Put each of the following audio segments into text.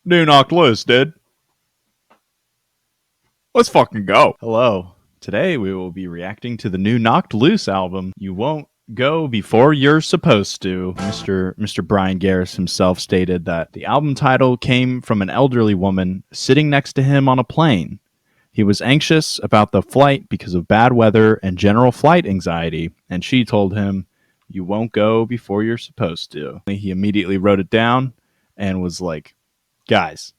New knocked loose, dude. Let's fucking go. Hello. Today we will be reacting to the new Knocked Loose album, You Won't Go Before You're Supposed to. Mr. Brian Garris himself stated that the album title came from an elderly woman sitting next to him on a plane. He was anxious about the flight because of bad weather and general flight anxiety, and she told him, "You won't go before you're supposed to." He immediately wrote it down and was like, "Guys,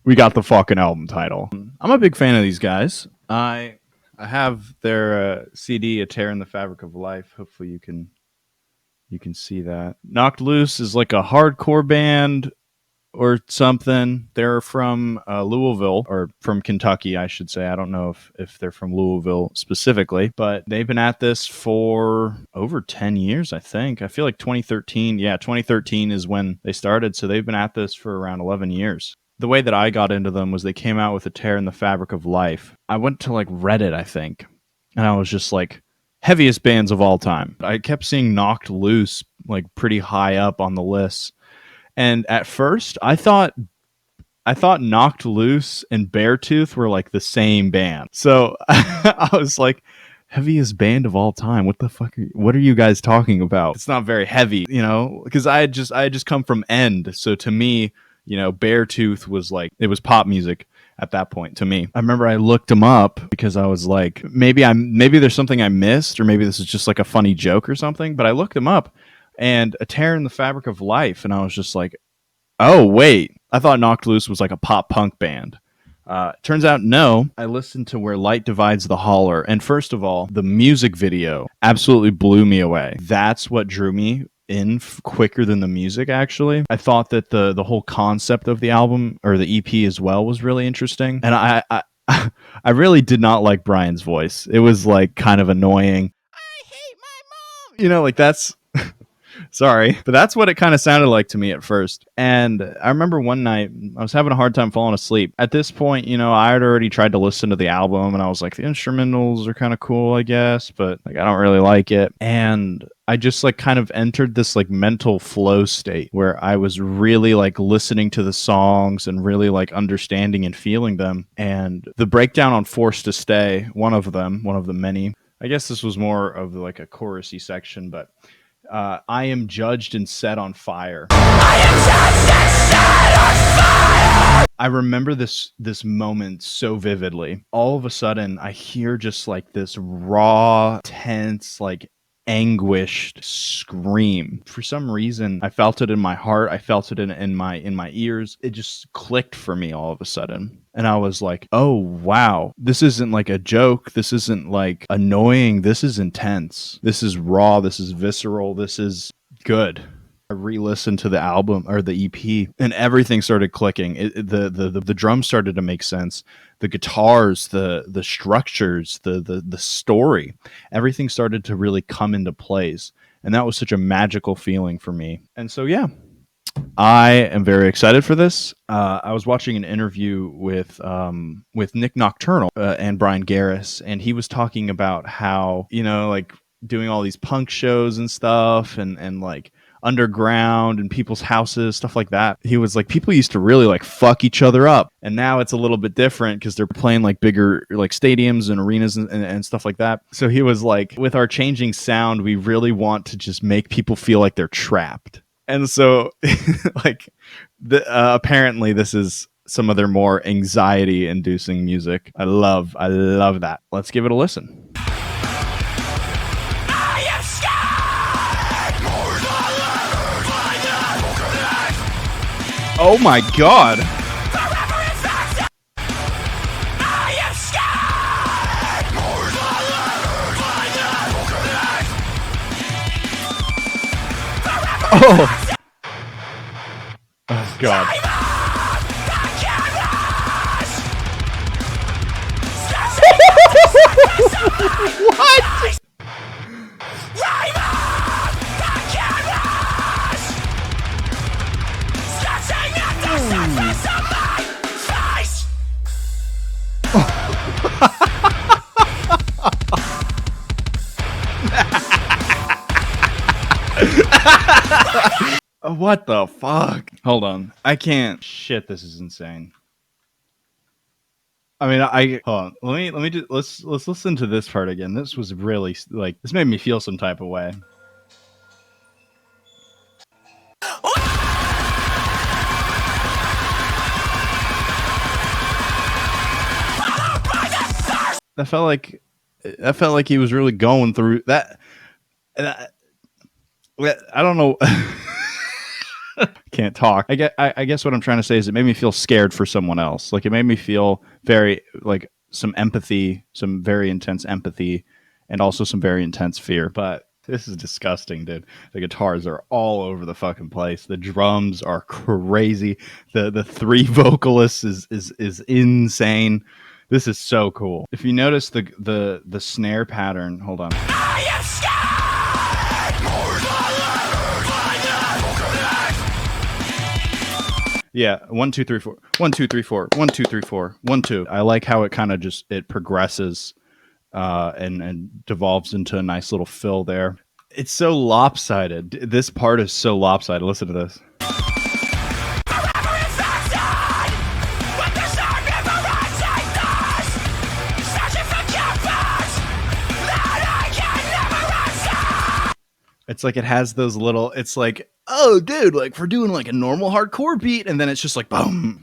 we got the fucking album title." I'm a big fan of these guys. I have their CD, "A Tear in the Fabric of Life." Hopefully you can see that. Knocked Loose is like a hardcore band or something. They're from Louisville, or from Kentucky, I should say. I don't know if they're from Louisville specifically, but they've been at this for over 10 years, I think. I feel like 2013. Yeah, 2013 is when they started, so they've been at this for around 11 years. The way that I got into them was they came out with "A Tear in the Fabric of Life." I went to like Reddit, I think, and I was just like, heaviest bands of all time. I kept seeing Knocked Loose like pretty high up on the list. And at first, I thought Knocked Loose and Beartooth were like the same band. So I was like, heaviest band of all time. What the fuck? What are you guys talking about? It's not very heavy, because I had just come from End. So to me, Beartooth was like, it was pop music at that point to me. I remember I looked them up because I was like, maybe there's something I missed, or maybe this is just like a funny joke or something. But I looked them up, and "A Tear in the Fabric of Life," and I was just like, oh wait, I thought Knocked Loose was like a pop punk band. Turns out no. I listened to "Where Light Divides the Holler," and first of all, the music video absolutely blew me away. That's what drew me in quicker than the music, actually. I thought that the whole concept of the album, or the EP as well, was really interesting. And I I really did not like Brian's voice. It was like kind of annoying. I hate my mom. Like that's sorry, but that's what it kind of sounded like to me at first. And I remember one night I was having a hard time falling asleep. At this point, I had already tried to listen to the album, and I was like, the instrumentals are kind of cool, I guess, but like I don't really like it. And I just like kind of entered this like mental flow state where I was really like listening to the songs and really like understanding and feeling them. And the breakdown on "Forced to Stay," one of the many, I guess this was more of like a chorusy section, but I am judged and set on fire. I am judged and set on fire. I remember this moment so vividly. All of a sudden, I hear just like this raw, tense, like anguished scream. For some reason, I felt it in my heart. I felt it in my ears. It just clicked for me all of a sudden. And I was like, oh, wow, this isn't like a joke. This isn't like annoying. This is intense. This is raw. This is visceral. This is good. I re-listened to the album, or the EP, and everything started clicking. The drums started to make sense. The guitars, the structures, the story, everything started to really come into place. And that was such a magical feeling for me. And so, yeah, I am very excited for this. I was watching an interview with Nick Nocturnal and Brian Garris, and he was talking about how, like doing all these punk shows and stuff, and like underground and people's houses, stuff like that. He was like, people used to really like fuck each other up, and now it's a little bit different because they're playing like bigger like stadiums and arenas and stuff like that. So he was like, with our changing sound, we really want to just make people feel like they're trapped. And so like apparently this is some of their more anxiety inducing music. I love that. Let's give it a listen. Oh my god. Oh. Oh god. What? What the fuck? Hold on. I can't. Shit, this is insane. I mean, hold on. Let me just let's listen to this part again. This was really like this made me feel some type of way. That felt like he was really going through that. I don't know. Can't talk. I guess what I'm trying to say is it made me feel scared for someone else. Like it made me feel very like some empathy, some very intense empathy, and also some very intense fear. But this is disgusting, dude. The guitars are all over the fucking place. The drums are crazy. The three vocalists is insane. This is so cool. If you notice the snare pattern, hold on. I am scared! Yeah, 1 2 3 4 1 2 3 4 1 2 3 4 1 2. I like how it kind of just it progresses and devolves into a nice little fill there. It's so lopsided. This part is so lopsided. Listen to this. It's like it has those little, it's like, oh, dude, like we're doing like a normal hardcore beat, and then it's just like, boom.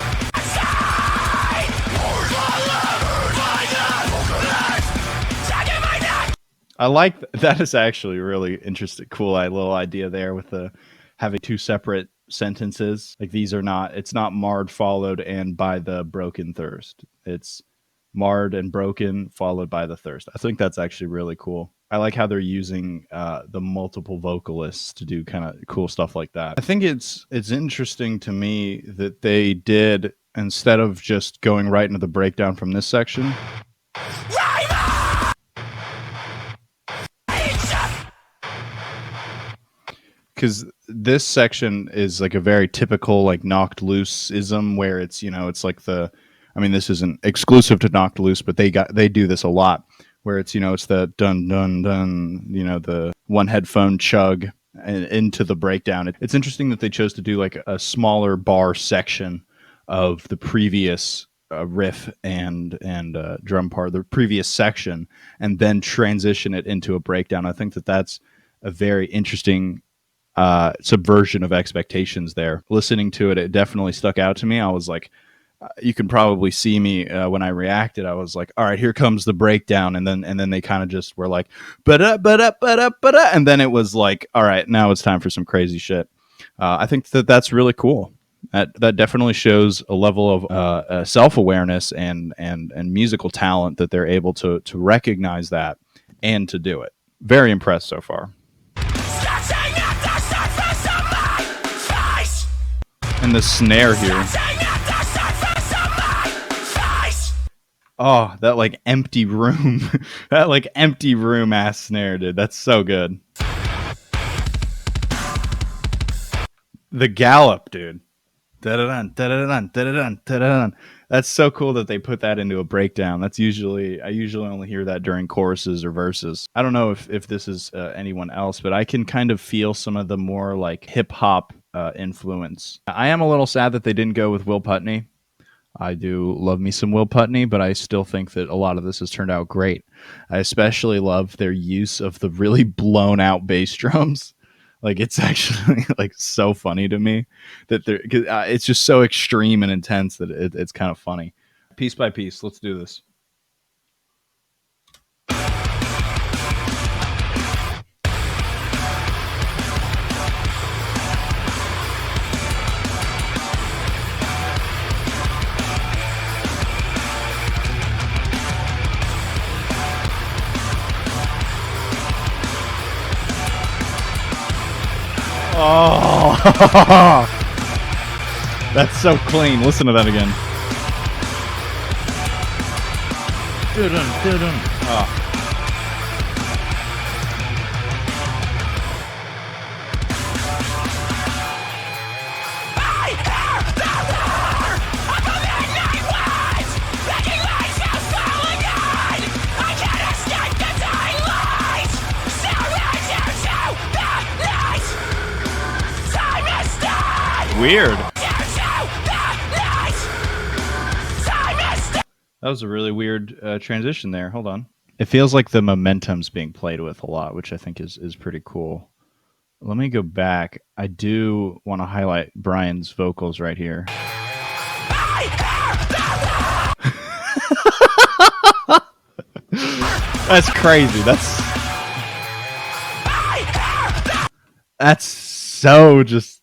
I like that. Is actually really interesting, cool little idea there with the having two separate sentences. Like these are not, it's not marred followed and by the broken thirst. It's marred and broken followed by the thirst. I think that's actually really cool. I like how they're using the multiple vocalists to do kind of cool stuff like that. I think it's interesting to me that they did, instead of just going right into the breakdown from this section, because this section is like a very typical like Knocked Loose-ism where it's, you know, it's like the, I mean, this isn't exclusive to Knocked Loose, but they do this a lot. Where it's, you know, it's the dun dun dun, you know, the one headphone chug and into the breakdown. It's interesting that they chose to do like a smaller bar section of the previous riff and drum part, the previous section, and then transition it into a breakdown. I think that that's a very interesting subversion of expectations there. Listening to it, it definitely stuck out to me. I was like, you can probably see me when I reacted. I was like, all right, here comes the breakdown. And then they kind of just were like, but and then it was like, all right, now it's time for some crazy shit. I think that that's really cool. That definitely shows a level of self-awareness and musical talent that they're able to recognize that and to do it. Very impressed so far. And the snare here. Oh, that like empty room, that like empty room ass snare, dude. That's so good. The gallop, dude. Da-da-dun, da-da-dun, da-da-dun, da-da-dun. That's so cool that they put that into a breakdown. I usually only hear that during choruses or verses. I don't know if this is anyone else, but I can kind of feel some of the more like hip hop influence. I am a little sad that they didn't go with Will Putney. I do love me some Will Putney, but I still think that a lot of this has turned out great. I especially love their use of the really blown out bass drums. Like it's actually like so funny to me that it's just so extreme and intense that it's kind of funny. Piece by piece, let's do this. Oh, that's so clean. Listen to that again. Oh. weird. That was a really weird transition there. Hold on. It feels like the momentum's being played with a lot, which I think is pretty cool. Let me go back. I do want to highlight Brian's vocals right here. That's crazy. That's so just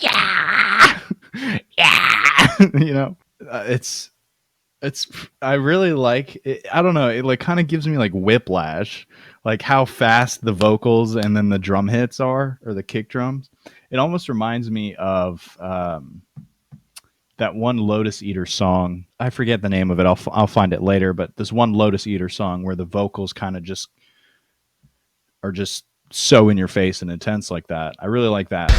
yeah. You know, it's I really like it. I don't know, it like kind of gives me like whiplash, like how fast the vocals and then the drum hits are, or the kick drums. It almost reminds me of that one Lotus Eater song. I forget the name of it. I'll find it later, but this one Lotus Eater song where the vocals kind of just are just so in your face and intense like that. I really like that.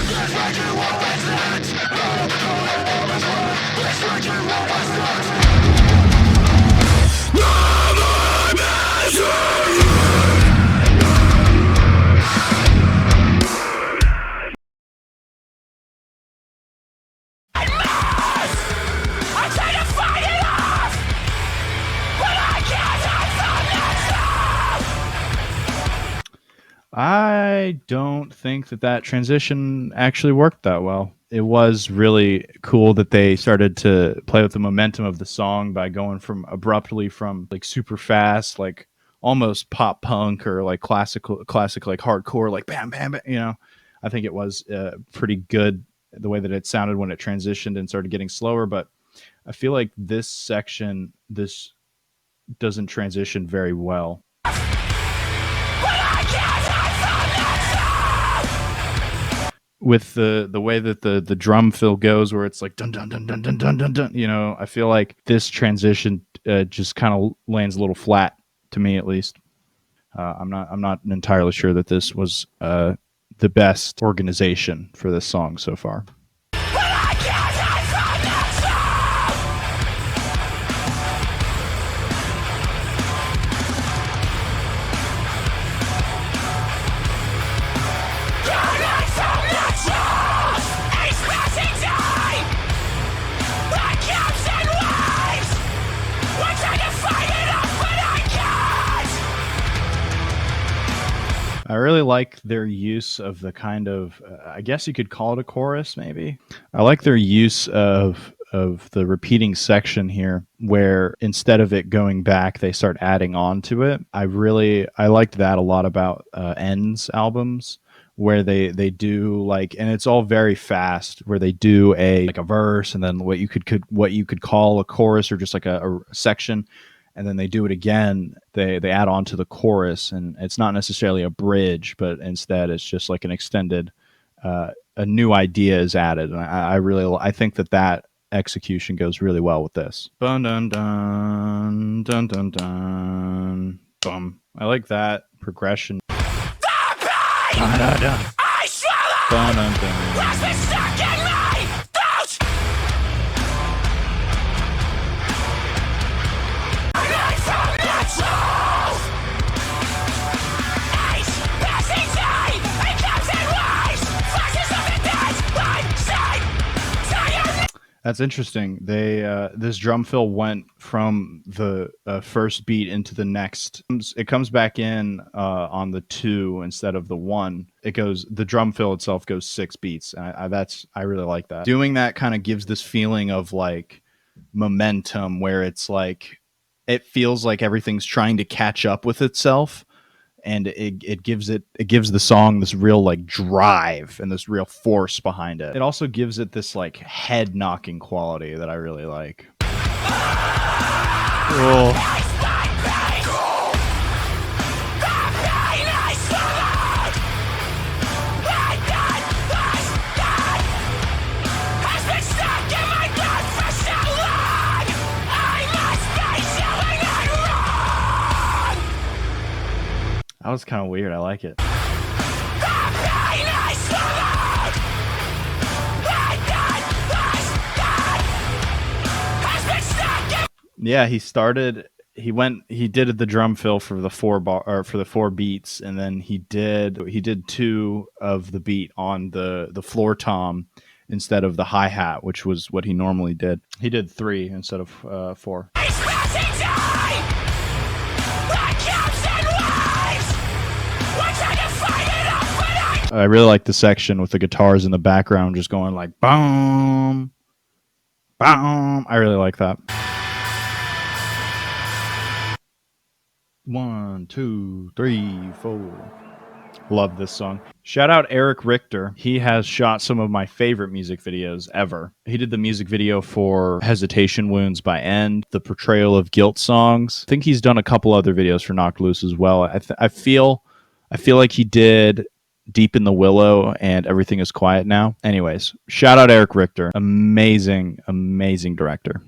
I don't think that transition actually worked that well. It was really cool that they started to play with the momentum of the song by going from abruptly from like super fast, like almost pop punk or like classic like hardcore, like bam, bam, bam. You know, I think it was pretty good the way that it sounded when it transitioned and started getting slower. But I feel like this section, this doesn't transition very well. With the way that the drum fill goes, where it's like dun dun dun dun dun dun dun dun, you know, I feel like this transition just kind of lands a little flat to me, at least. I'm not entirely sure that this was the best organization for this song so far. I really like their use of the kind of, I guess you could call it a chorus, maybe. I like their use of the repeating section here, where instead of it going back, they start adding on to it. I liked that a lot about End's albums, where they do like, and it's all very fast, where they do a verse and then what you could call a chorus, or just like a section. And then they do it again. They add on to the chorus, and it's not necessarily a bridge, but instead it's just like an extended, a new idea is added. And I think that execution goes really well with this. Dun dun dun dun dun dun. Bum. I like that progression. Dun dun dun. Dun dun dun. That's interesting. They this drum fill went from the first beat into the next. It comes back in on the 2 instead of the 1. The drum fill itself goes 6 beats. I really like that. Doing that kind of gives this feeling of like momentum, where it's like it feels like everything's trying to catch up with itself. And it gives the song this real like drive and this real force behind it. It also gives it this like head knocking quality that I really like. Oh. That was kind of weird. I like it. Yeah, he did the drum fill for the 4 beats, and then he did 2 of the beat on the floor tom, instead of the hi-hat, which was what he normally did. He did 3 instead of 4. I really like the section with the guitars in the background just going like boom, boom. I really like that. 1, 2, 3, 4. Love this song. Shout out Eric Richter. He has shot some of my favorite music videos ever. He did the music video for Hesitation Wounds by End, the Portrayal of Guilt songs. I think he's done a couple other videos for Knocked Loose as well. I feel like he did Deep in the Willow and Everything is Quiet Now. Anyways, shout out Eric Richter. Amazing, amazing director.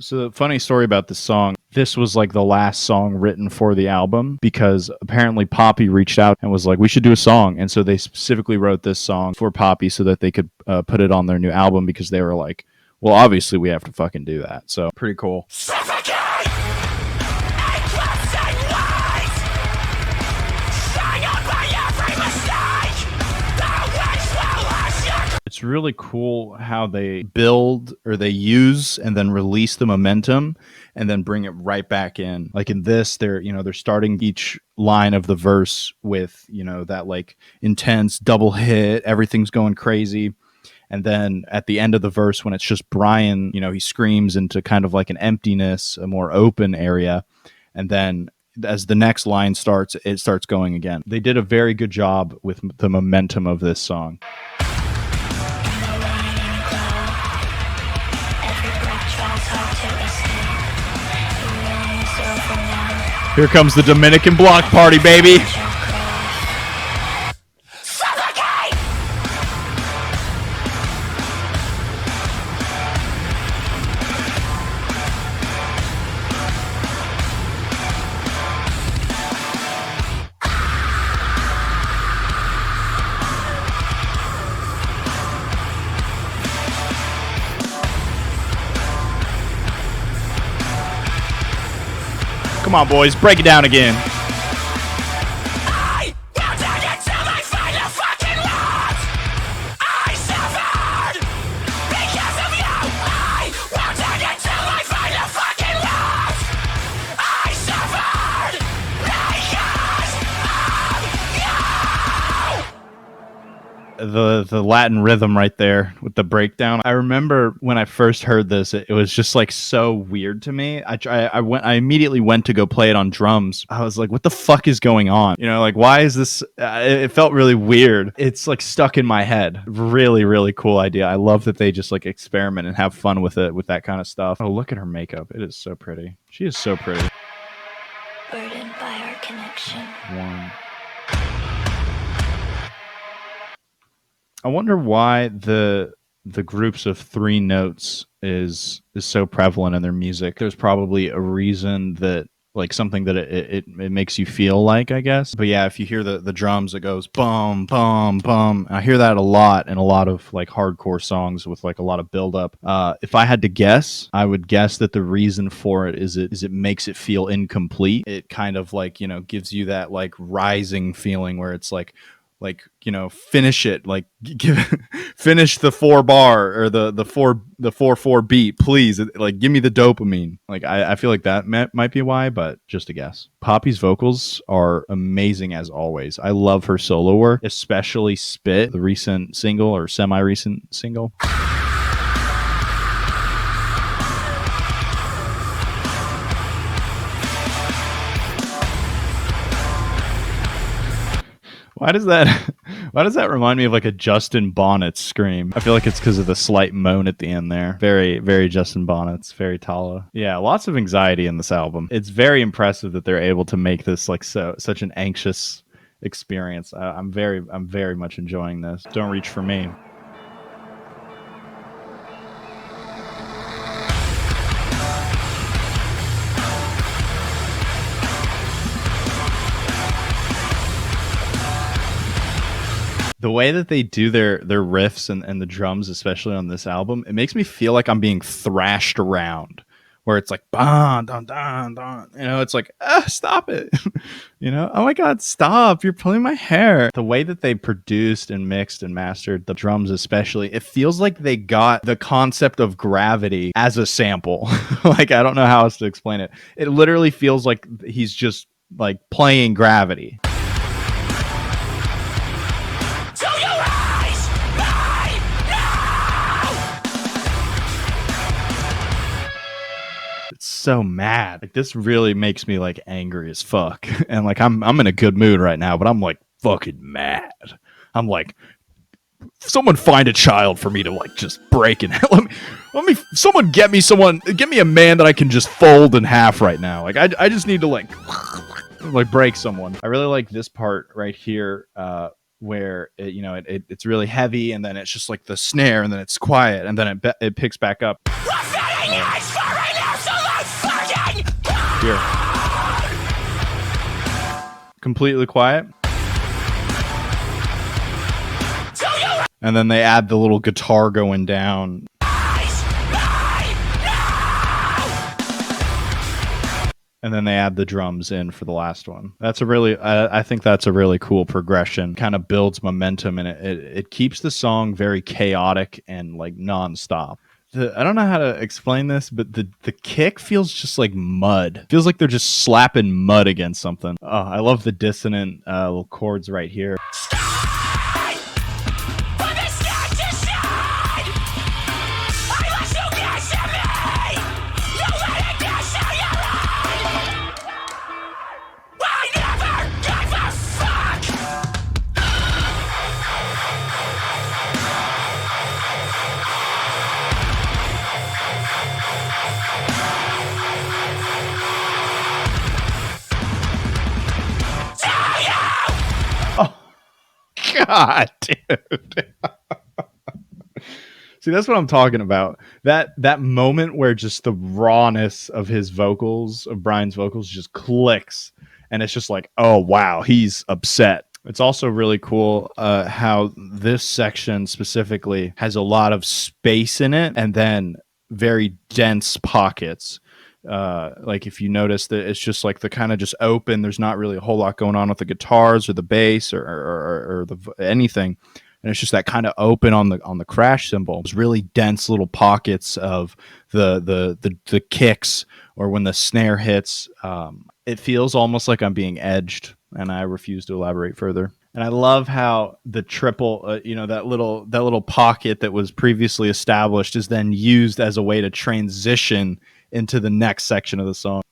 So, funny story about this song. This was like the last song written for the album because apparently Poppy reached out and was like, we should do a song. And so they specifically wrote this song for Poppy so that they could put it on their new album because they were like, well, obviously we have to fucking do that. So, pretty cool. It's really cool how they build or they use and then release the momentum and then bring it right back in. Like in this, they're starting each line of the verse with, that like intense double hit, everything's going crazy. And then at the end of the verse, when it's just Brian, he screams into kind of like an emptiness, a more open area. And then as the next line starts, it starts going again. They did a very good job with the momentum of this song. Here comes the Dominican block party, baby. Come on, boys, break it down again. I won't take it till I find a fucking lot. I suffered because of you. I won't take it till I find a fucking lot. I suffered because of you. The Latin rhythm right there with the breakdown. I remember when I first heard this, it was just like so weird to me. I immediately went to go play it on drums. I was like, what the fuck is going on? Like, why is this? It felt really weird. It's like stuck in my head. Really, really cool idea. I love that they just like experiment and have fun with it, with that kind of stuff. Oh, look at her makeup. It is so pretty. She is so pretty. Burdened by our connection. 1. I wonder why the groups of 3 notes is so prevalent in their music. There's probably a reason that, like, something that it makes you feel like, I guess. But yeah, if you hear the drums, it goes bum bum bum. I hear that a lot in a lot of like hardcore songs with like a lot of build up. If I had to guess, I would guess that the reason for it is it makes it feel incomplete. It kind of like gives you that like rising feeling where it's like finish it, like finish the 4 bar or the 4/4 beat, please. Like, give me the dopamine. Like, I feel like that might be why, but just a guess. Poppy's vocals are amazing as always. I love her solo work, especially Spit, the recent single or semi-recent single. Why does that remind me of like a Justin Bonnet scream? I feel like it's because of the slight moan at the end there. Very, very Justin Bonnet's, very Tala. Yeah, lots of anxiety in this album. It's very impressive that they're able to make this like such an anxious experience. I'm very much enjoying this. Don't reach for me. The way that they do their riffs and the drums, especially on this album, it makes me feel like I'm being thrashed around where it's like bon don don don, it's like, stop it. Oh my god, stop, you're pulling my hair. The way that they produced and mixed and mastered the drums, especially, it feels like they got the concept of gravity as a sample. Like, I don't know how else to explain it. It literally feels like he's just like playing gravity. So mad. Like, this really makes me like angry as fuck. And like I'm in a good mood right now, but I'm like fucking mad. I'm like, someone find a child for me to like just break in. let me someone get me a man that I can just fold in half right now. Like I just need to like break someone. I really like this part right here, where it's really heavy, and then it's just like the snare, and then it's quiet, and then it picks back up. Here. Completely quiet. And then they add the little guitar going down. And then they add the drums in for the last one. That's a really, I think that's a really cool progression. Kind of builds momentum, and it keeps the song very chaotic and like nonstop. I don't know how to explain this, but the kick feels just like mud. Feels like they're just slapping mud against something. Oh, I love the dissonant little chords right here. God, dude. See, that's what I'm talking about. That moment where just the rawness of his vocals, of Brian's vocals, just clicks, and it's just like, oh wow, he's upset. It's also really cool how this section specifically has a lot of space in it, and then very dense pockets. Like if you notice that it's just like the kind of just open, there's not really a whole lot going on with the guitars or the bass or anything, and it's just that kind of open on the crash cymbal. It's really dense little pockets of the kicks, or when the snare hits. It feels almost like I'm being edged, and I refuse to elaborate further. And I love how the triple, that little pocket that was previously established is then used as a way to transition into the next section of the song.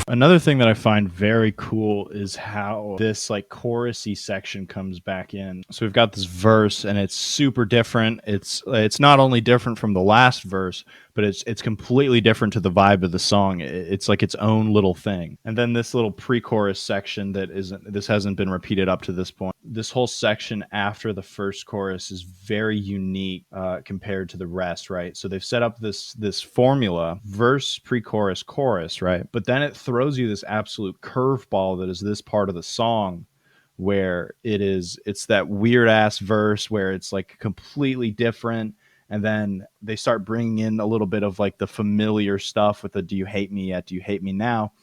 Another thing that I find very cool is how this like chorusy section comes back in. So we've got this verse, and it's super different. It's not only different from the last verse, but it's completely different to the vibe of the song. It's like its own little thing. And then this little pre-chorus section this hasn't been repeated up to this point. This whole section after the first chorus is very unique compared to the rest, right? So they've set up this formula: verse, pre-chorus, chorus, right? But then it throws you this absolute curveball that is this part of the song, where it's that weird ass verse where it's like completely different. And then they start bringing in a little bit of like the familiar stuff with the "do you hate me yet? Do you hate me now?"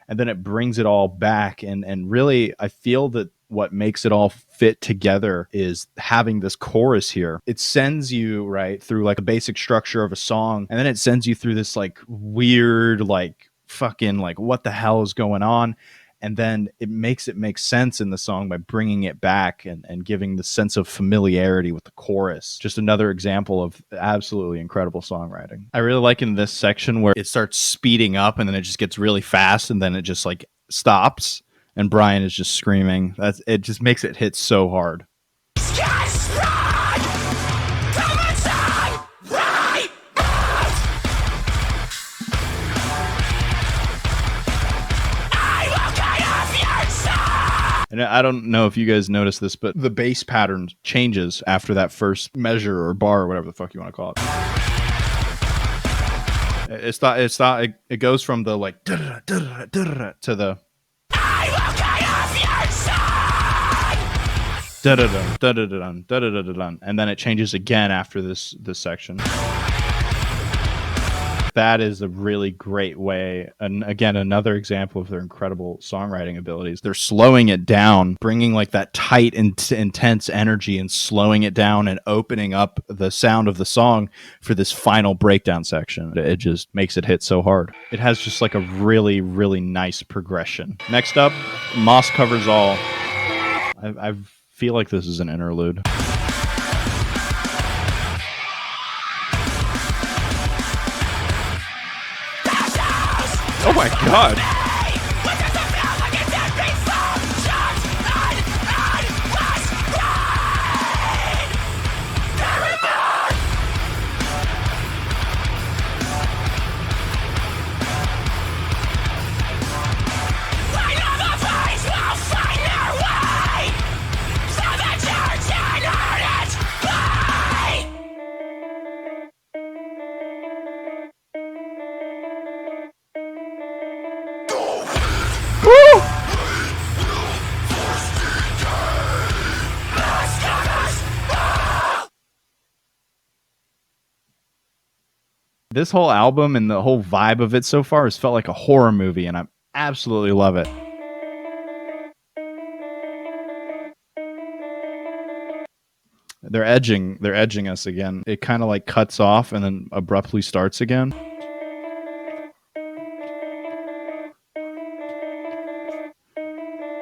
And then it brings it all back. And really, I feel that what makes it all fit together is having this chorus here. It sends you right through like a basic structure of a song, and then it sends you through this like weird, like fucking like what the hell is going on. And then it makes it make sense in the song by bringing it back and giving the sense of familiarity with the chorus. Just another example of absolutely incredible songwriting. I really like in this section where it starts speeding up, and then it just gets really fast, and then it just like stops, and Brian is just screaming. It just makes it hit so hard. And I don't know if you guys noticed this, but the bass pattern changes after that first measure or bar or whatever the fuck you want to call it. It goes from the like to the and then it changes again after this section. That is a really great way, and again, another example of their incredible songwriting abilities. They're slowing it down, bringing like that tight and intense energy and slowing it down and opening up the sound of the song for this final breakdown section. It just makes it hit so hard. It has just like a really, really nice progression. Next up, Moss Covers All. I feel like this is an interlude. Oh my god. This whole album and the whole vibe of it so far has felt like a horror movie, and I absolutely love it. They're edging us again. It kind of like cuts off and then abruptly starts again.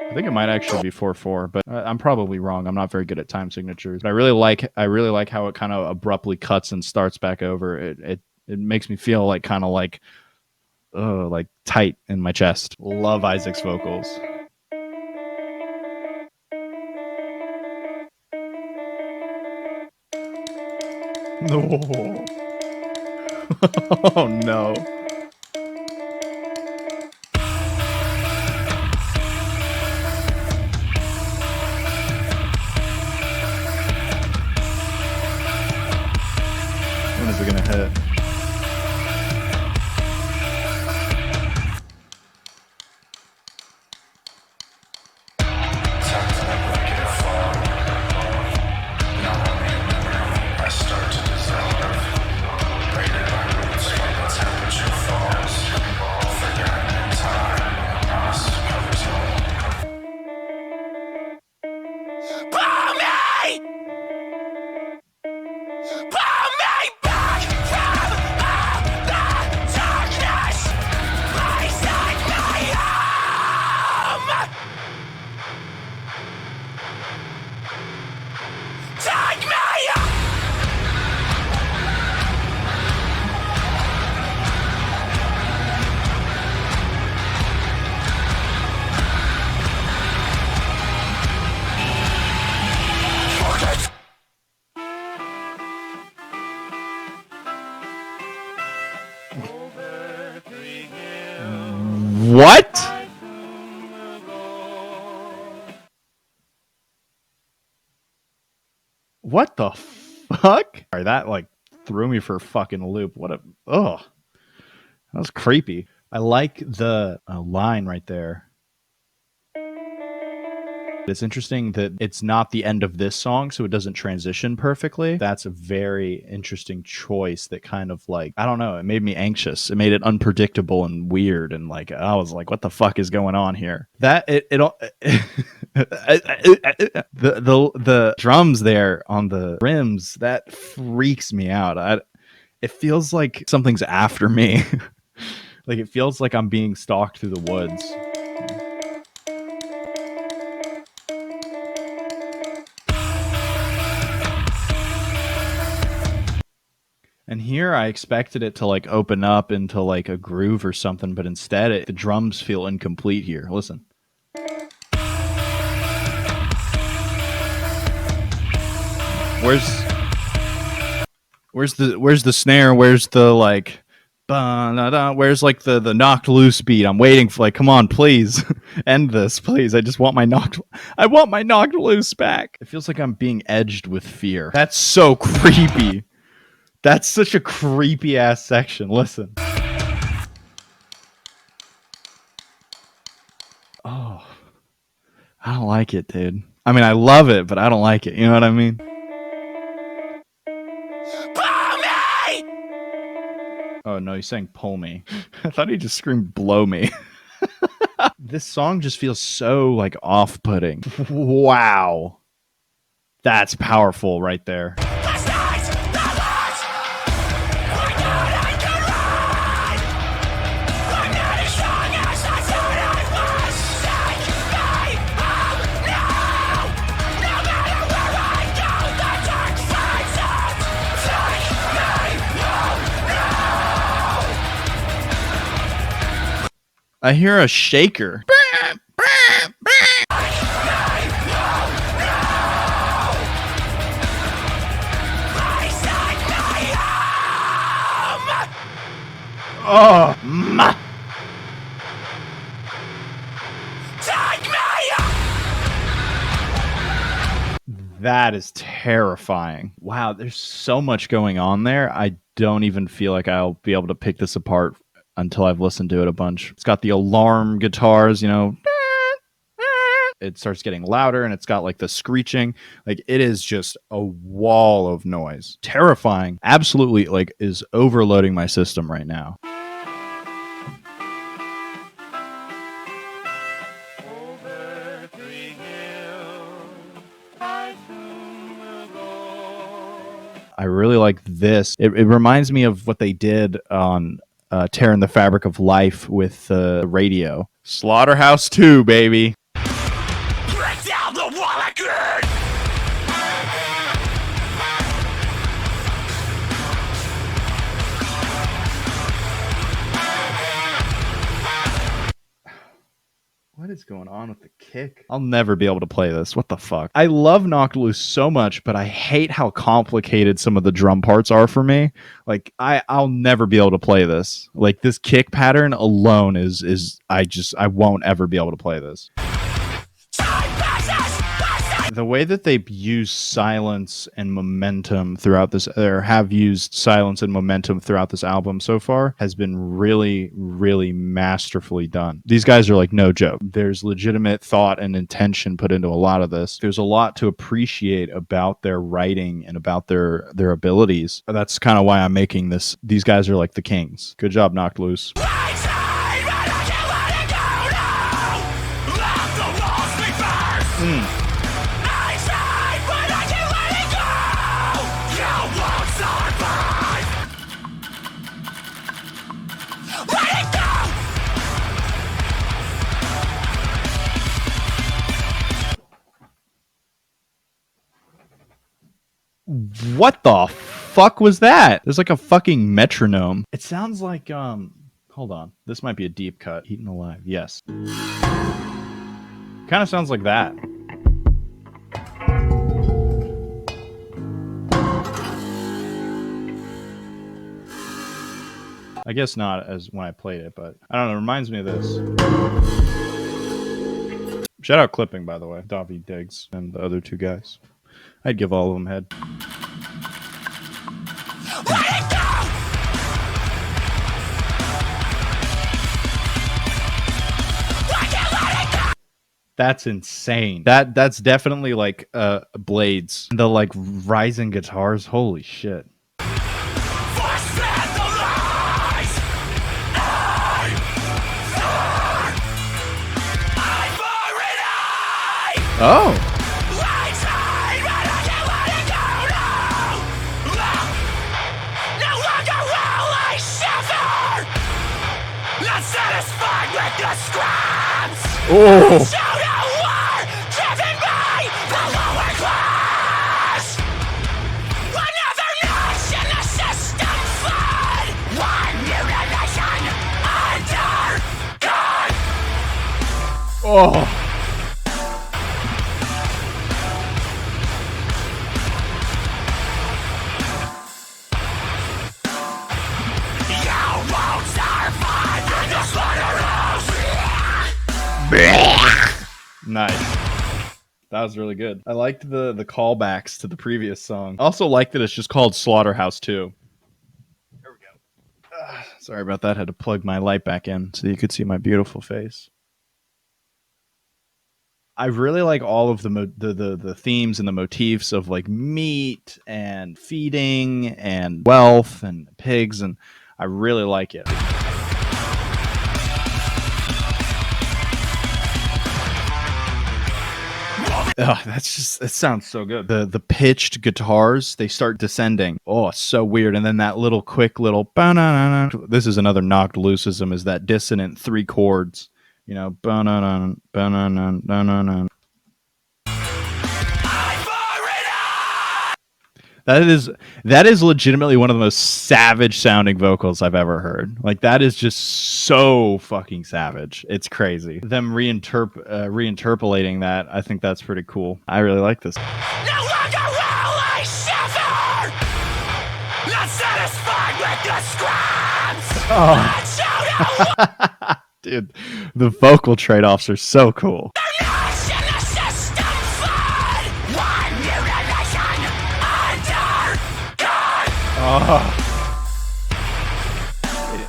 I think it might actually be 4/4, but I'm probably wrong. I'm not very good at time signatures. But I really like how it kind of abruptly cuts and starts back over. It makes me feel like kind of like tight in my chest. Love Isaac's vocals. No. Oh no. When is it gonna hit? What? What the fuck? Sorry, that like threw me for a fucking loop. That was creepy. I like the line right there. It's interesting that it's not the end of this song, so it doesn't transition perfectly. That's a very interesting choice that kind of like, I don't know, it made me anxious. It made it unpredictable and weird, and like I was like, what the fuck is going on here? That the drums there on the rims, that freaks me out. It feels like something's after me. Like it feels like I'm being stalked through the woods. And here I expected it to like open up into like a groove or something, but instead the drums feel incomplete here. Listen. Where's the snare? Where's the like Where's like the knocked loose beat? I'm waiting for, like, come on, please end this, please. I want my knocked loose back. It feels like I'm being edged with fear. That's so creepy. That's such a creepy ass section. Listen. Oh, I don't like it, dude. I mean, I love it, but I don't like it. You know what I mean? Pull me! Oh, no, he's saying pull me. I thought he just screamed blow me. This song just feels so, like, off-putting. Wow. That's powerful right there. I hear a shaker. Oh, ma. That is terrifying. Wow, there's so much going on there. I don't even feel like I'll be able to pick this apart until I've listened to it a bunch. It's got the alarm guitars, you know. It starts getting louder and it's got like the screeching. Like, it is just a wall of noise. Terrifying. Absolutely, like, is overloading my system right now. I really like this. It reminds me of what they did on Tearing the Fabric of Life with the radio. Slaughterhouse 2, baby. Break down the wall again! What is going on with the kick? I'll never be able to play this. What the fuck? I love Knocked Loose so much, but I hate how complicated some of the drum parts are for me. Like, I'll never be able to play this. Like, this kick pattern alone is I won't ever be able to play this. The way that they use silence and momentum throughout this, or have used silence and momentum throughout this album so far, has been really, really masterfully done. These guys are like no joke. There's legitimate thought and intention put into a lot of this. There's a lot to appreciate about their writing and about their abilities. That's kind of why I'm making this. These guys are like the kings. Good job, Knocked Loose. What the fuck was that? There's like a fucking metronome. It sounds like, hold on. This might be a deep cut. Eaten Alive. Yes. Kind of sounds like that. I guess not as when I played it, but I don't know. It reminds me of this. Shout out Clipping, by the way. Davi Diggs and the other two guys. I'd give all of them head. That's insane. That's definitely like Blades. The like rising guitars. Holy shit. Oh. Oh. Oh. Nice. That was really good. I liked the callbacks to the previous song. I also like that it's just called Slaughterhouse 2. There we go. Sorry about that. Had to plug my light back in so you could see my beautiful face. I really like all of the themes and the motifs of like meat and feeding and wealth and pigs, and I really like it. Oh, it sounds so good. The pitched guitars, they start descending. Oh, so weird. And then that little quick little ba-na-na-na. This is another knocked looseism, is that dissonant 3 chords. You know, ba-na-na, ba-na-na, ba-na-na. That is legitimately one of the most savage sounding vocals I've ever heard. Like, that is just so fucking savage. It's crazy. Them reinterpolating that, I think that's pretty cool. I really like this. No longer will I shiver! Not satisfied with the scraps! Oh. Dude, the vocal trade-offs are so cool. Oh.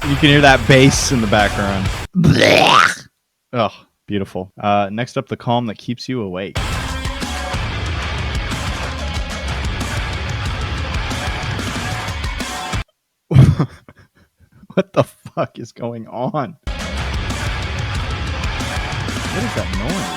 You can hear that bass in the background. Oh, beautiful. Next up, the calm that keeps you awake. What the fuck is going on? What is that noise?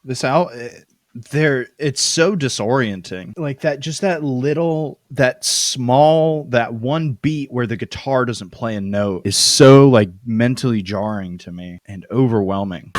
This out there, it's so disorienting. Like that, just that one beat where the guitar doesn't play a note is so like mentally jarring to me and overwhelming.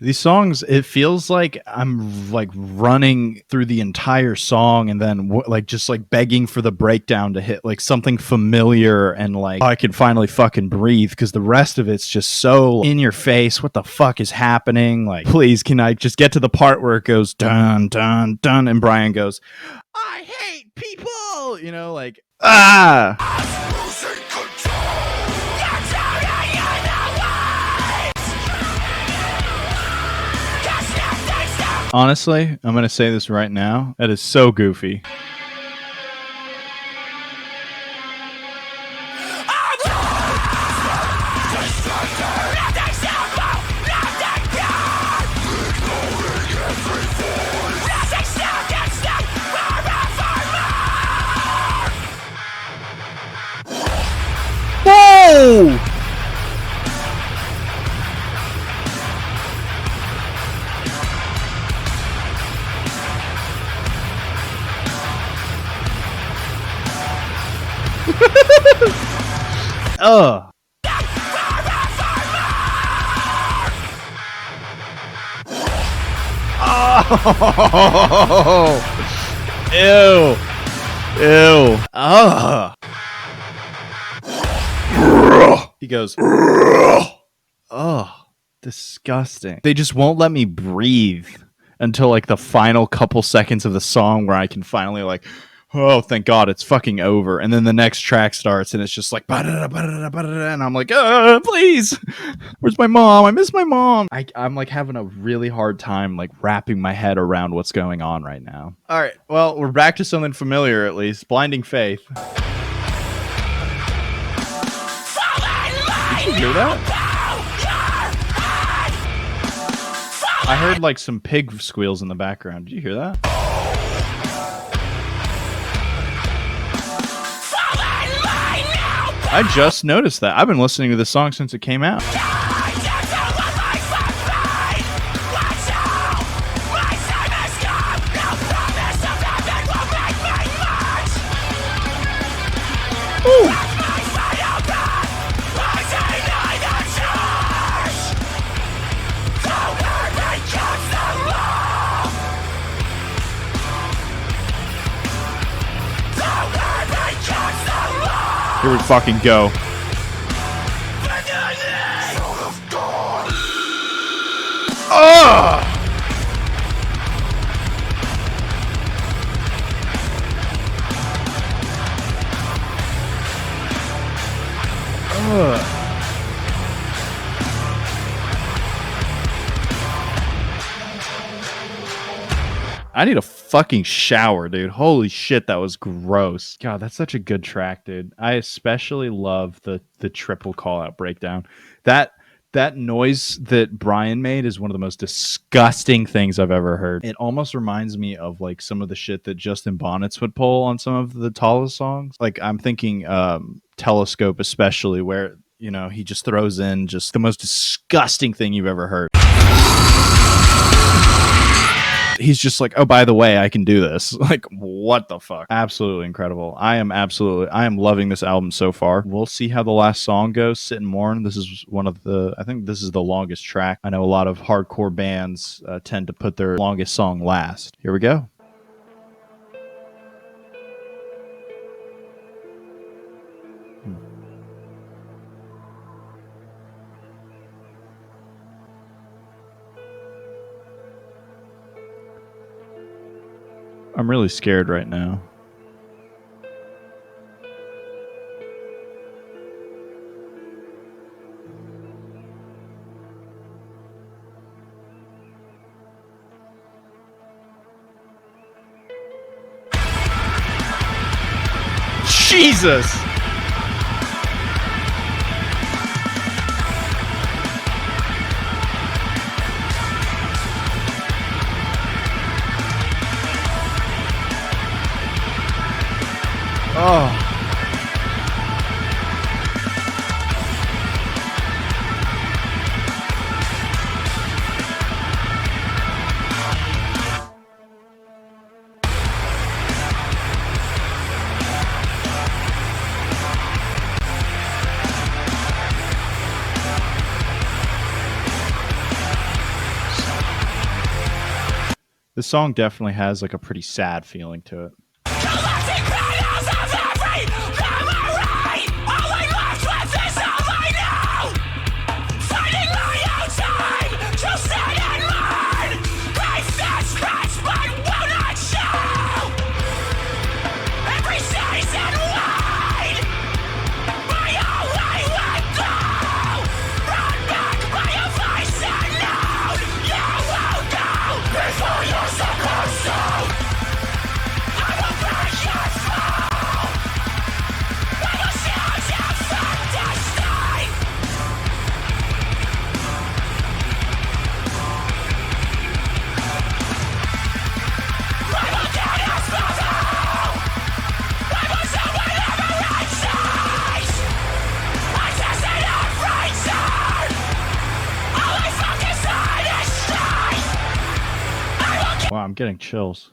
These songs, it feels like I'm like running through the entire song and then like just like begging for the breakdown to hit like something familiar and like I can finally fucking breathe, because the rest of it's just so in your face. What the fuck is happening? Like, please, can I just get to the part where it goes dun dun dun and Brian goes, I hate people, you know, like Honestly, I'm going to say this right now. That is so goofy. Whoa! Ugh. Oh. Ew. Ew. Ugh. He goes, oh, disgusting. They just won't let me breathe until like the final couple seconds of the song where I can finally like, oh, thank God, it's fucking over. And then the next track starts and it's just like, ba-da-da, ba-da-da, ba-da-da, and I'm like, please, where's my mom? I miss my mom. I'm like having a really hard time like wrapping my head around what's going on right now. All right, well, we're back to something familiar at least. Blinding Faith. Did you hear that? I heard like some pig squeals in the background. Did you hear that? I just noticed that. I've been listening to this song since it came out. Ooh. Here we fucking go. Oh! I need a fucking shower, dude. Holy shit, that was gross. God, that's such a good track, dude. I especially love the triple call out breakdown. That noise that Brian made is one of the most disgusting things I've ever heard. It almost reminds me of like some of the shit that Justin Bonnets would pull on some of the tallest songs. Like I'm thinking Telescope especially, where you know he just throws in just the most disgusting thing you've ever heard. He's just like, oh, by the way, I can do this. Like, what the fuck? Absolutely incredible. I am loving this album so far. We'll see how the last song goes, Sit and Mourn. This is I think this is the longest track. I know a lot of hardcore bands tend to put their longest song last. Here we go. I'm really scared right now. Jesus! Oh. This song definitely has like a pretty sad feeling to it. Wow, I'm getting chills.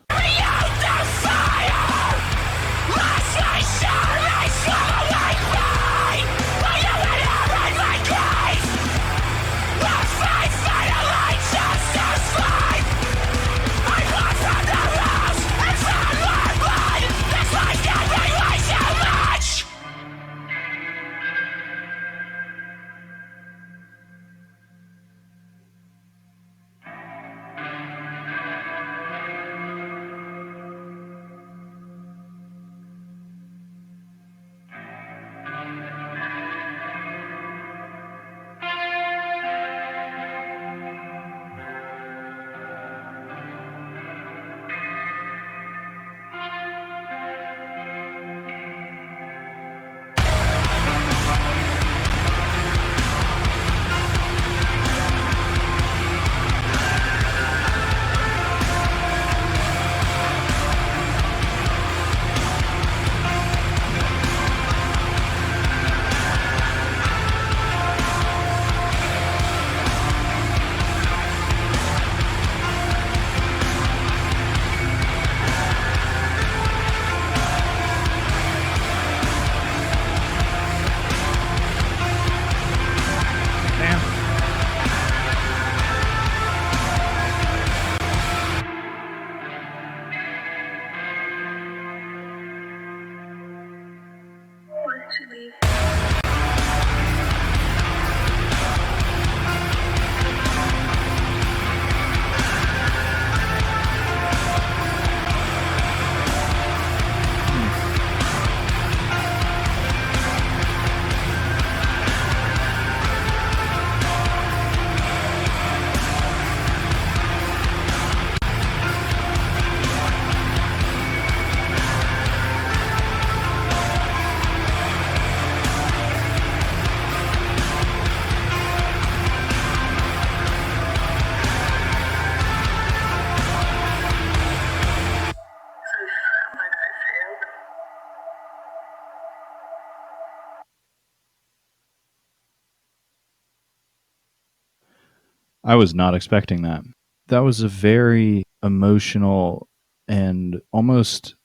I was not expecting that. That was a very emotional and almost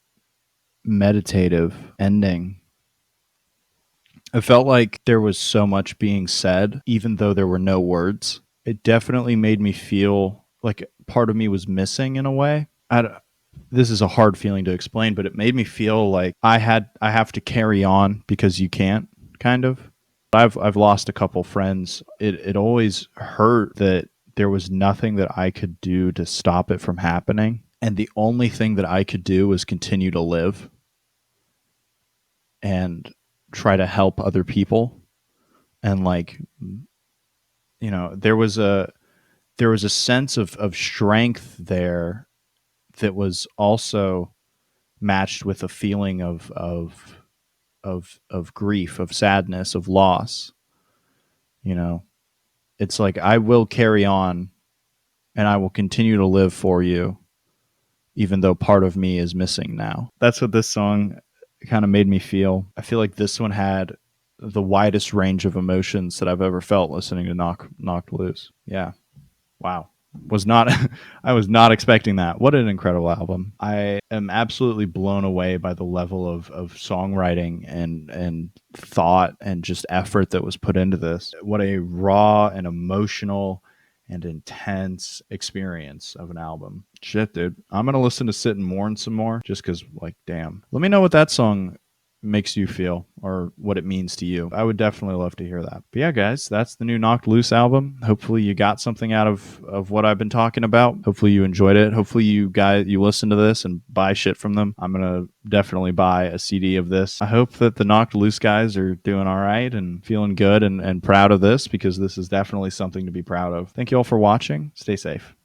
meditative ending. I felt like there was so much being said, even though there were no words. It definitely made me feel like part of me was missing in a way. This is a hard feeling to explain, but it made me feel like I have to carry on because you can't, kind of. I've lost a couple friends. It always hurt that there was nothing that I could do to stop it from happening, and the only thing that I could do was continue to live and try to help other people. And like, there was a sense of strength there that was also matched with a feeling of grief, of sadness, of loss. You know, it's like I will carry on and I will continue to live for you, even though part of me is missing now. That's what this song kind of made me feel. I feel like this one had the widest range of emotions that I've ever felt listening to Knocked Loose. Yeah. Wow. Was not I was not expecting that. What an incredible album. I am absolutely blown away by the level of songwriting and thought and just effort that was put into this. What a raw and emotional and intense experience of an album. Shit, dude. I'm going to listen to Sit and Mourn some more just cuz like damn. Let me know what that song makes you feel or what it means to you. I would definitely love to hear that. But yeah, guys, that's the new Knocked Loose album. Hopefully you got something out of what I've been talking about. Hopefully you enjoyed it. Hopefully you listen to this and buy shit from them. I'm gonna definitely buy a CD of this. I hope that the Knocked Loose guys are doing all right and feeling good and proud of this, because this is definitely something to be proud of. Thank you all for watching. Stay safe.